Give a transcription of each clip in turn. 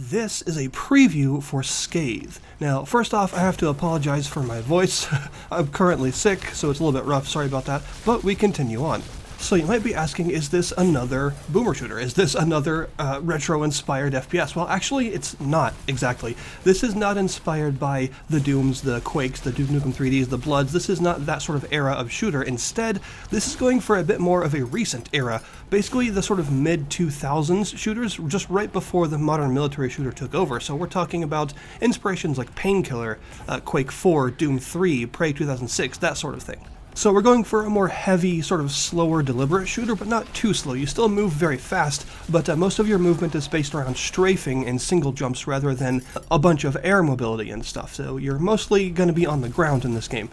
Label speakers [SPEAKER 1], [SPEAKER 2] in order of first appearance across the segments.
[SPEAKER 1] This is a preview for Scathe. Now, first off, I have to apologize for my voice. I'm currently sick, so it's a little bit rough, sorry about that, but we continue on. So you might be asking, is this another boomer shooter? Is this another retro-inspired FPS? Well, actually, it's not exactly. This is not inspired by the Dooms, the Quakes, the Duke Nukem 3Ds, the Bloods. This is not that sort of era of shooter. Instead, this is going for a bit more of a recent era. Basically, the sort of mid-2000s shooters, just right before the modern military shooter took over. So we're talking about inspirations like Painkiller, Quake 4, Doom 3, Prey 2006, that sort of thing. So we're going for a more heavy, sort of slower, deliberate shooter, but not too slow. You still move very fast, but most of your movement is based around strafing and single jumps rather than a bunch of air mobility and stuff. So you're mostly going to be on the ground in this game.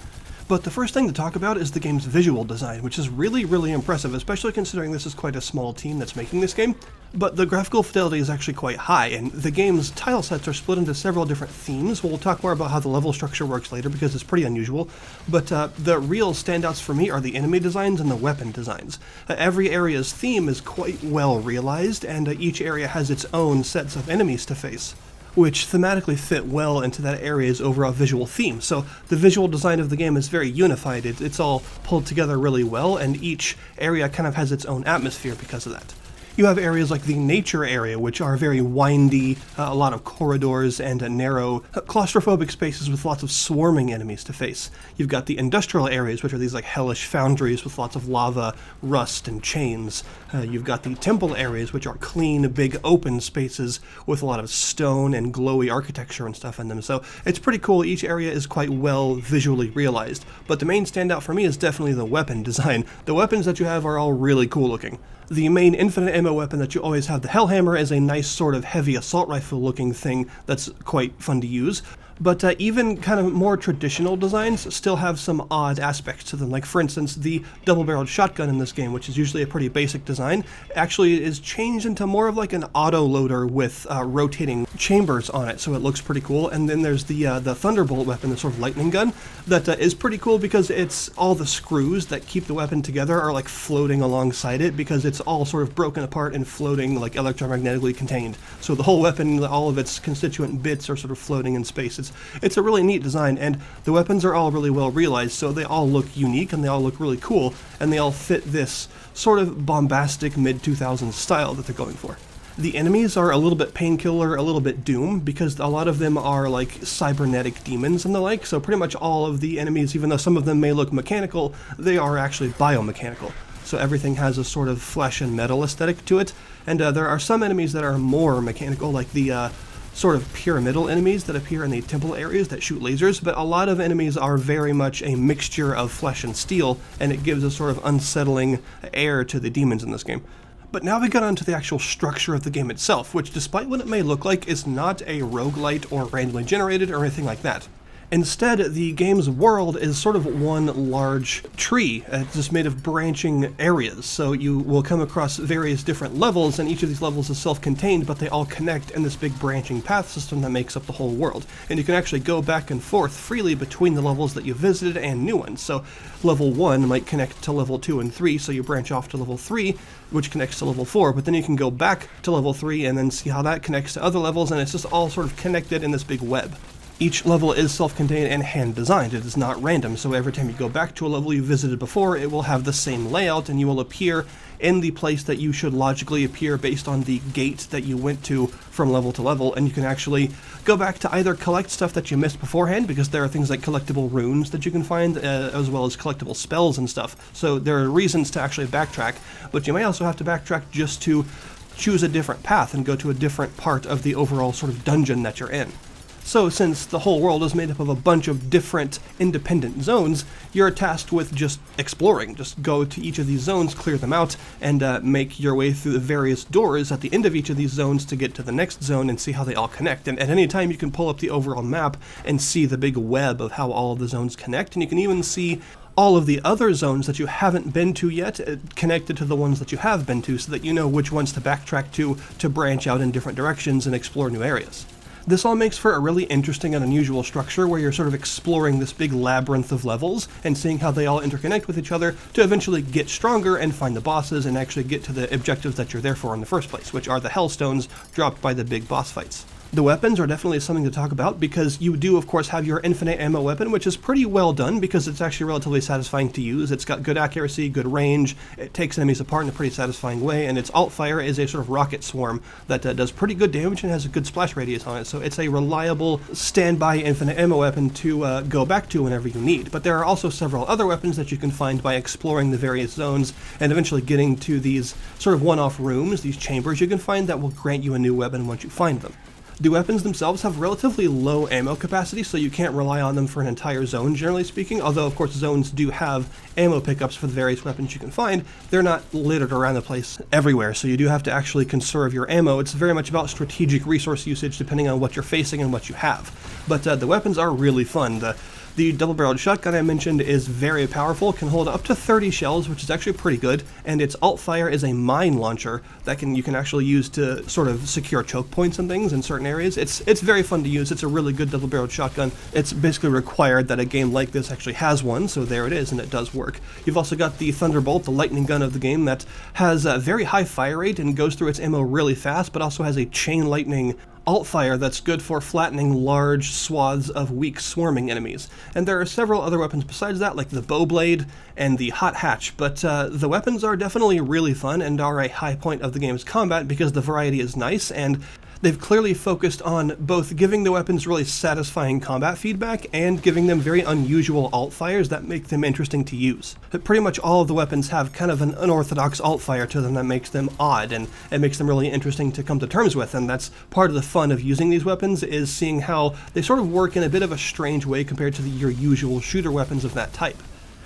[SPEAKER 1] But the first thing to talk about is the game's visual design, which is really, really impressive, especially considering this is quite a small team that's making this game. But the graphical fidelity is actually quite high, and the game's tile sets are split into several different themes. We'll talk more about how the level structure works later because it's pretty unusual. But the real standouts for me are the enemy designs and the weapon designs. Every area's theme is quite well realized, and each area has its own sets of enemies to face, which thematically fit well into that area's overall visual theme. So the visual design of the game is very unified. It's all pulled together really well, and each area kind of has its own atmosphere because of that. You have areas like the nature area, which are very windy, a lot of corridors and narrow, claustrophobic spaces with lots of swarming enemies to face. You've got the industrial areas, which are these like hellish foundries with lots of lava, rust, and chains. You've got the temple areas, which are clean, big, open spaces with a lot of stone and glowy architecture and stuff in them. So it's pretty cool. Each area is quite well visually realized. But the main standout for me is definitely the weapon design. The weapons that you have are all really cool looking. The main infinite ammo weapon that you always have, the Hellhammer, is a nice sort of heavy assault rifle looking thing that's quite fun to use. But even kind of more traditional designs still have some odd aspects to them. Like, for instance, the double-barreled shotgun in this game, which is usually a pretty basic design, actually is changed into more of like an auto-loader with rotating chambers on it, so it looks pretty cool. And then there's the Thunderbolt weapon, the sort of lightning gun, that is pretty cool because it's all the screws that keep the weapon together are like floating alongside it because it's all sort of broken apart and floating, like electromagnetically contained. So the whole weapon, all of its constituent bits are sort of floating in space. It's a really neat design, and the weapons are all really well realized, so they all look unique and they all look really cool, and they all fit this sort of bombastic mid-2000s style that they're going for. The enemies are a little bit Painkiller, a little bit Doom, because a lot of them are like cybernetic demons and the like, so pretty much all of the enemies, even though some of them may look mechanical, they are actually biomechanical. So everything has a sort of flesh and metal aesthetic to it, and there are some enemies that are more mechanical, like the sort of pyramidal enemies that appear in the temple areas that shoot lasers, but a lot of enemies are very much a mixture of flesh and steel, and it gives a sort of unsettling air to the demons in this game. But now we get on to the actual structure of the game itself, which, despite what it may look like, is not a roguelite or randomly generated or anything like that. Instead, the game's world is sort of one large tree, just made of branching areas. So you will come across various different levels, and each of these levels is self-contained, but they all connect in this big branching path system that makes up the whole world. And you can actually go back and forth freely between the levels that you visited and new ones. So level 1 might connect to level 2 and 3, so you branch off to level 3, which connects to level 4, but then you can go back to level 3 and then see how that connects to other levels, and it's just all sort of connected in this big web. Each level is self-contained and hand-designed. It is not random, so every time you go back to a level you visited before, it will have the same layout, and you will appear in the place that you should logically appear based on the gate that you went to from level to level, and you can actually go back to either collect stuff that you missed beforehand, because there are things like collectible runes that you can find, as well as collectible spells and stuff, so there are reasons to actually backtrack, but you may also have to backtrack just to choose a different path and go to a different part of the overall sort of dungeon that you're in. So since the whole world is made up of a bunch of different independent zones, you're tasked with just exploring. Just go to each of these zones, clear them out, and make your way through the various doors at the end of each of these zones to get to the next zone and see how they all connect. And at any time you can pull up the overall map and see the big web of how all of the zones connect, and you can even see all of the other zones that you haven't been to yet connected to the ones that you have been to, so that you know which ones to backtrack to branch out in different directions and explore new areas. This all makes for a really interesting and unusual structure where you're sort of exploring this big labyrinth of levels and seeing how they all interconnect with each other to eventually get stronger and find the bosses and actually get to the objectives that you're there for in the first place, which are the Hellstones dropped by the big boss fights. The weapons are definitely something to talk about because you do, of course, have your infinite ammo weapon, which is pretty well done because it's actually relatively satisfying to use. It's got good accuracy, good range, it takes enemies apart in a pretty satisfying way, and its alt fire is a sort of rocket swarm that does pretty good damage and has a good splash radius on it, so it's a reliable standby infinite ammo weapon to go back to whenever you need. But there are also several other weapons that you can find by exploring the various zones and eventually getting to these sort of one-off rooms, these chambers you can find that will grant you a new weapon once you find them. The weapons themselves have relatively low ammo capacity, so you can't rely on them for an entire zone, generally speaking, although of course zones do have ammo pickups for the various weapons you can find. They're not littered around the place everywhere, so you do have to actually conserve your ammo. It's very much about strategic resource usage depending on what you're facing and what you have. But the weapons are really fun. The double-barreled shotgun I mentioned is very powerful, can hold up to 30 shells, which is actually pretty good, and its alt fire is a mine launcher that you can actually use to sort of secure choke points and things in certain areas. It's very fun to use. It's a really good double-barreled shotgun. It's basically required that a game like this actually has one, so there it is, and it does work. You've also got the Thunderbolt, the lightning gun of the game, that has a very high fire rate and goes through its ammo really fast, but also has a chain lightning alt fire that's good for flattening large swaths of weak swarming enemies. And there are several other weapons besides that, like the bow blade and the hot hatch, but the weapons are definitely really fun and are a high point of the game's combat because the variety is nice, and they've clearly focused on both giving the weapons really satisfying combat feedback and giving them very unusual alt fires that make them interesting to use. But pretty much all of the weapons have kind of an unorthodox alt fire to them that makes them odd, and it makes them really interesting to come to terms with, and that's part of the fun of using these weapons, is seeing how they sort of work in a bit of a strange way compared to your usual shooter weapons of that type.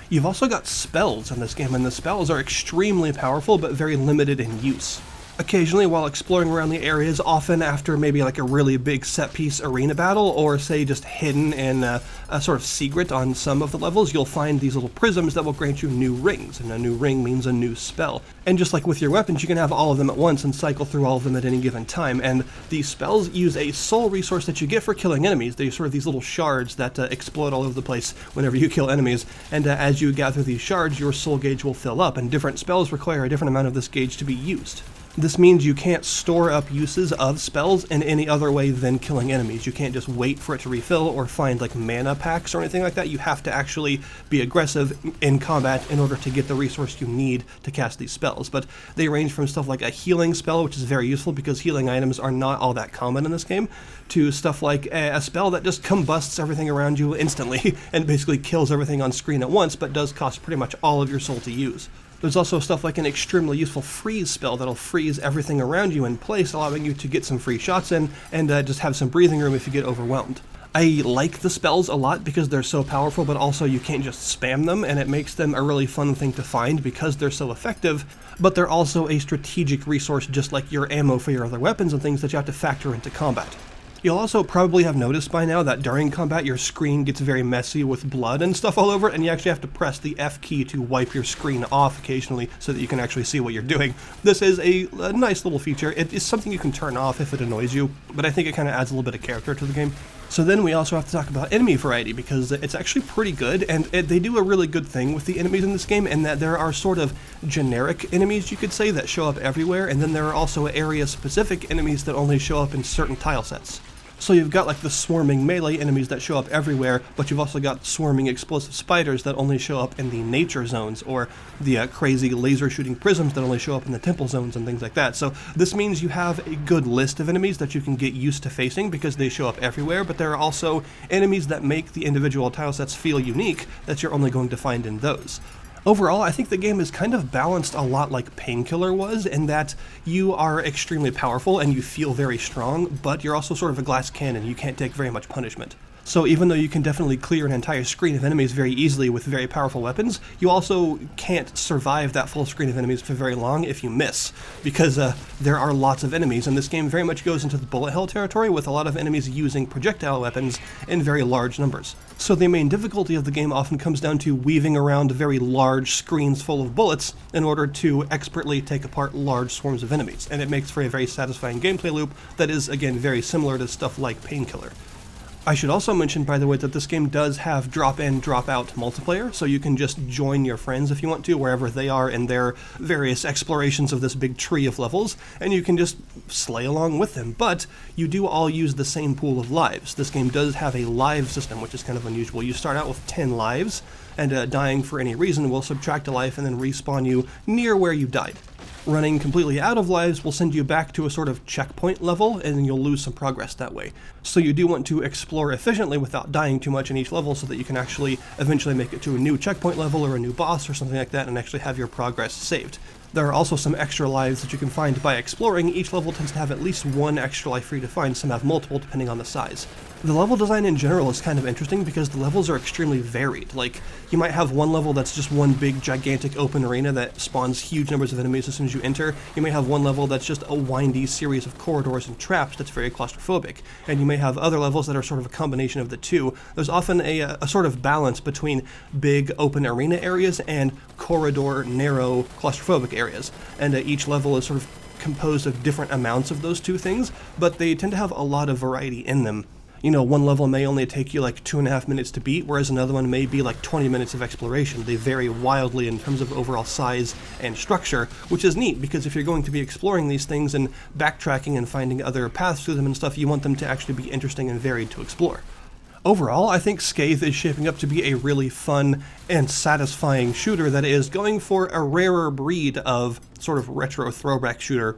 [SPEAKER 1] You've also got spells in this game, and the spells are extremely powerful but very limited in use. Occasionally, while exploring around the areas, often after maybe like a really big set-piece arena battle, or say just hidden in a sort of secret on some of the levels, you'll find these little prisms that will grant you new rings, and a new ring means a new spell. And just like with your weapons, you can have all of them at once and cycle through all of them at any given time, and these spells use a soul resource that you get for killing enemies. They're sort of these little shards that explode all over the place whenever you kill enemies, and as you gather these shards, your soul gauge will fill up, and different spells require a different amount of this gauge to be used. This means you can't store up uses of spells in any other way than killing enemies. You can't just wait for it to refill or find like mana packs or anything like that. You have to actually be aggressive in combat in order to get the resource you need to cast these spells. But they range from stuff like a healing spell, which is very useful because healing items are not all that common in this game, to stuff like a spell that just combusts everything around you instantly and basically kills everything on screen at once, but does cost pretty much all of your soul to use. There's also stuff like an extremely useful freeze spell that'll freeze everything around you in place, allowing you to get some free shots in and just have some breathing room if you get overwhelmed. I like the spells a lot because they're so powerful, but also you can't just spam them, and it makes them a really fun thing to find because they're so effective, but they're also a strategic resource just like your ammo for your other weapons and things that you have to factor into combat. You'll also probably have noticed by now that during combat your screen gets very messy with blood and stuff all over it, and you actually have to press the F key to wipe your screen off occasionally so that you can actually see what you're doing. This is a nice little feature. It is something you can turn off if it annoys you, but I think it kind of adds a little bit of character to the game. So then we also have to talk about enemy variety, because it's actually pretty good, and they do a really good thing with the enemies in this game, in that there are sort of generic enemies, you could say, that show up everywhere, and then there are also area-specific enemies that only show up in certain tile sets. So you've got like the swarming melee enemies that show up everywhere, but you've also got swarming explosive spiders that only show up in the nature zones, or the crazy laser shooting prisms that only show up in the temple zones and things like that. So this means you have a good list of enemies that you can get used to facing because they show up everywhere, but there are also enemies that make the individual tile sets feel unique that you're only going to find in those. Overall, I think the game is kind of balanced a lot like Painkiller was, in that you are extremely powerful and you feel very strong, but you're also sort of a glass cannon. You can't take very much punishment. So even though you can definitely clear an entire screen of enemies very easily with very powerful weapons, you also can't survive that full screen of enemies for very long if you miss, because there are lots of enemies, and this game very much goes into the bullet hell territory with a lot of enemies using projectile weapons in very large numbers. So the main difficulty of the game often comes down to weaving around very large screens full of bullets in order to expertly take apart large swarms of enemies, and it makes for a very satisfying gameplay loop that is, again, very similar to stuff like Painkiller. I should also mention, by the way, that this game does have drop-in, drop-out multiplayer, so you can just join your friends if you want to, wherever they are in their various explorations of this big tree of levels, and you can just slay along with them. But you do all use the same pool of lives. This game does have a live system, which is kind of unusual. You start out with 10 lives, and dying for any reason will subtract a life and then respawn you near where you died. Running completely out of lives will send you back to a sort of checkpoint level, and then you'll lose some progress that way. So you do want to explore efficiently without dying too much in each level so that you can actually eventually make it to a new checkpoint level or a new boss or something like that and actually have your progress saved. There are also some extra lives that you can find by exploring. Each level tends to have at least one extra life for you to find, some have multiple depending on the size. The level design in general is kind of interesting because the levels are extremely varied. Like, you might have one level that's just one big gigantic open arena that spawns huge numbers of enemies as soon as you enter. You may have one level that's just a windy series of corridors and traps that's very claustrophobic. And you may have other levels that are sort of a combination of the two. There's often a sort of balance between big open arena areas and corridor, narrow, claustrophobic areas. And each level is sort of composed of different amounts of those two things, but they tend to have a lot of variety in them. You know, one level may only take you like 2.5 minutes to beat, whereas another one may be like 20 minutes of exploration. They vary wildly in terms of overall size and structure, which is neat because if you're going to be exploring these things and backtracking and finding other paths through them and stuff, you want them to actually be interesting and varied to explore. Overall, I think Scathe is shaping up to be a really fun and satisfying shooter that is going for a rarer breed of sort of retro throwback shooter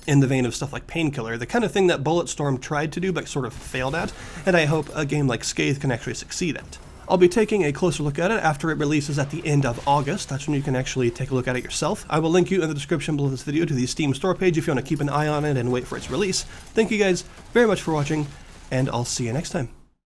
[SPEAKER 1] in the vein of stuff like Painkiller, the kind of thing that Bulletstorm tried to do but sort of failed at, and I hope a game like Scathe can actually succeed at. I'll be taking a closer look at it after it releases at the end of August. That's when you can actually take a look at it yourself. I will link you in the description below this video to the Steam store page if you want to keep an eye on it and wait for its release. Thank you guys very much for watching, and I'll see you next time.